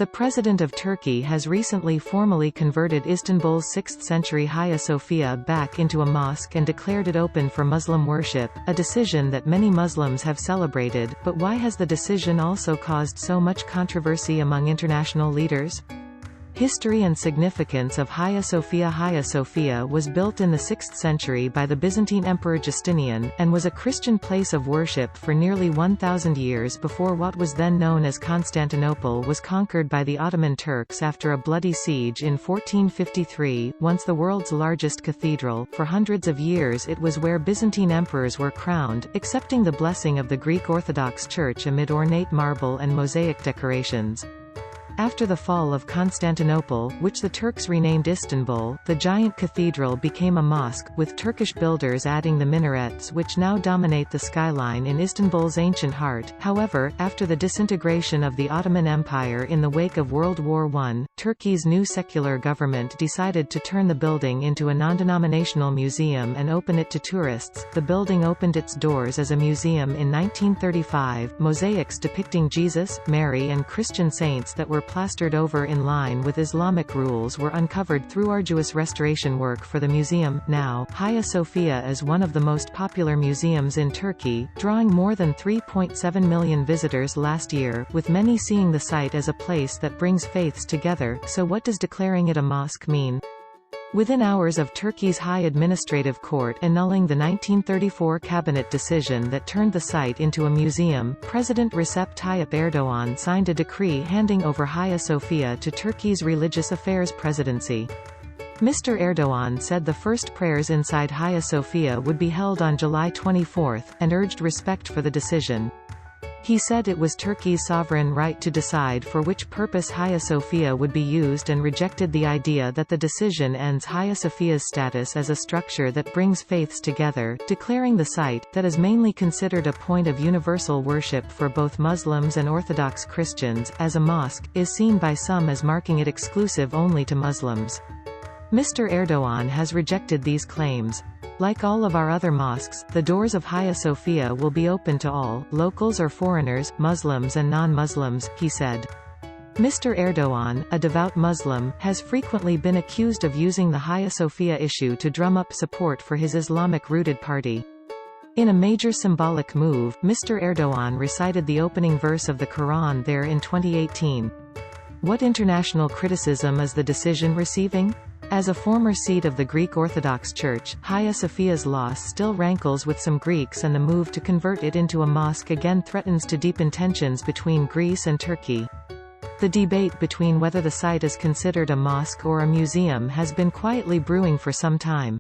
The President of Turkey has recently formally converted Istanbul's 6th-century Hagia Sophia back into a mosque and declared it open for Muslim worship, a decision that many Muslims have celebrated. But why has the decision also caused so much controversy among international leaders? History and significance of Hagia Sophia. Hagia Sophia was built in the 6th century by the Byzantine Emperor Justinian, and was a Christian place of worship for nearly 1,000 years before what was then known as Constantinople was conquered by the Ottoman Turks after a bloody siege in 1453. Once the world's largest cathedral, for hundreds of years it was where Byzantine emperors were crowned, accepting the blessing of the Greek Orthodox Church amid ornate marble and mosaic decorations. After the fall of Constantinople, which the Turks renamed Istanbul, the giant cathedral became a mosque, with Turkish builders adding the minarets which now dominate the skyline in Istanbul's ancient heart. However, after the disintegration of the Ottoman Empire in the wake of World War I, Turkey's new secular government decided to turn the building into a non-denominational museum and open it to tourists. The building opened its doors as a museum in 1935. Mosaics depicting Jesus, Mary and Christian saints that were plastered over in line with Islamic rules were uncovered through arduous restoration work for the museum. Now, Hagia Sophia is one of the most popular museums in Turkey, drawing more than 3.7 million visitors last year, with many seeing the site as a place that brings faiths together. So what does declaring it a mosque mean? Within hours of Turkey's High Administrative Court annulling the 1934 cabinet decision that turned the site into a museum, President Recep Tayyip Erdoğan signed a decree handing over Hagia Sophia to Turkey's Religious Affairs Presidency. Mr. Erdoğan said the first prayers inside Hagia Sophia would be held on July 24, and urged respect for the decision. He said it was Turkey's sovereign right to decide for which purpose Hagia Sophia would be used and rejected the idea that the decision ends Hagia Sophia's status as a structure that brings faiths together, declaring the site, that is mainly considered a point of universal worship for both Muslims and Orthodox Christians, as a mosque, is seen by some as marking it exclusive only to Muslims. Mr. Erdoğan has rejected these claims. Like all of our other mosques, the doors of Hagia Sophia will be open to all, locals or foreigners, Muslims and non-Muslims, he said. Mr. Erdoğan, a devout Muslim, has frequently been accused of using the Hagia Sophia issue to drum up support for his Islamic-rooted party. In a major symbolic move, Mr. Erdoğan recited the opening verse of the Quran there in 2018. What international criticism is the decision receiving? As a former seat of the Greek Orthodox Church, Hagia Sophia's loss still rankles with some Greeks, and the move to convert it into a mosque again threatens to deepen tensions between Greece and Turkey. The debate between whether the site is considered a mosque or a museum has been quietly brewing for some time.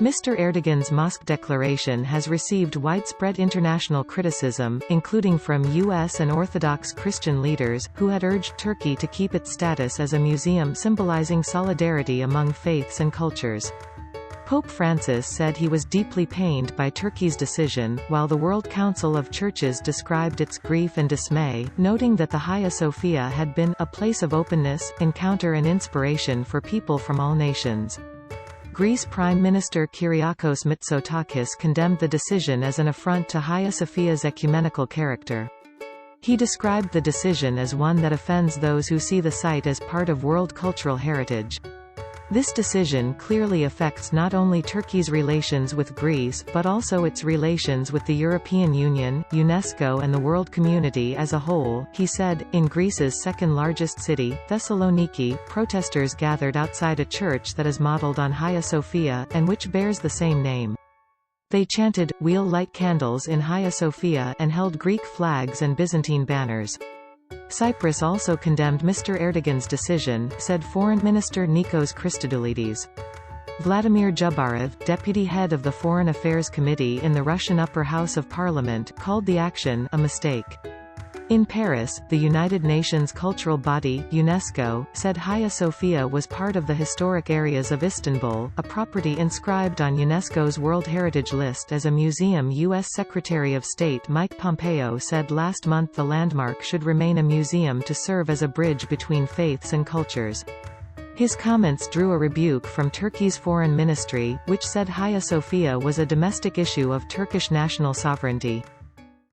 Mr. Erdogan's mosque declaration has received widespread international criticism, including from U.S. and Orthodox Christian leaders, who had urged Turkey to keep its status as a museum symbolizing solidarity among faiths and cultures. Pope Francis said he was deeply pained by Turkey's decision, while the World Council of Churches described its grief and dismay, noting that the Hagia Sophia had been a place of openness, encounter and inspiration for people from all nations. Greece Prime Minister Kyriakos Mitsotakis condemned the decision as an affront to Hagia Sophia's ecumenical character. He described the decision as one that offends those who see the site as part of world cultural heritage. This decision clearly affects not only Turkey's relations with Greece but also its relations with the European Union, UNESCO and the world community as a whole, he said. In Greece's second-largest city, Thessaloniki, protesters gathered outside a church that is modeled on Hagia Sophia, and which bears the same name. They chanted, "We'll light candles in Hagia Sophia," and held Greek flags and Byzantine banners. Cyprus also condemned Mr. Erdogan's decision, said Foreign Minister Nikos Christodoulides. Vladimir Zhubarev, deputy head of the Foreign Affairs Committee in the Russian Upper House of Parliament, called the action a mistake. In Paris, the United Nations cultural body, UNESCO, said Hagia Sophia was part of the historic areas of Istanbul, a property inscribed on UNESCO's World Heritage List as a museum. U.S. Secretary of State Mike Pompeo said last month the landmark should remain a museum to serve as a bridge between faiths and cultures. His comments drew a rebuke from Turkey's foreign ministry, which said Hagia Sophia was a domestic issue of Turkish national sovereignty.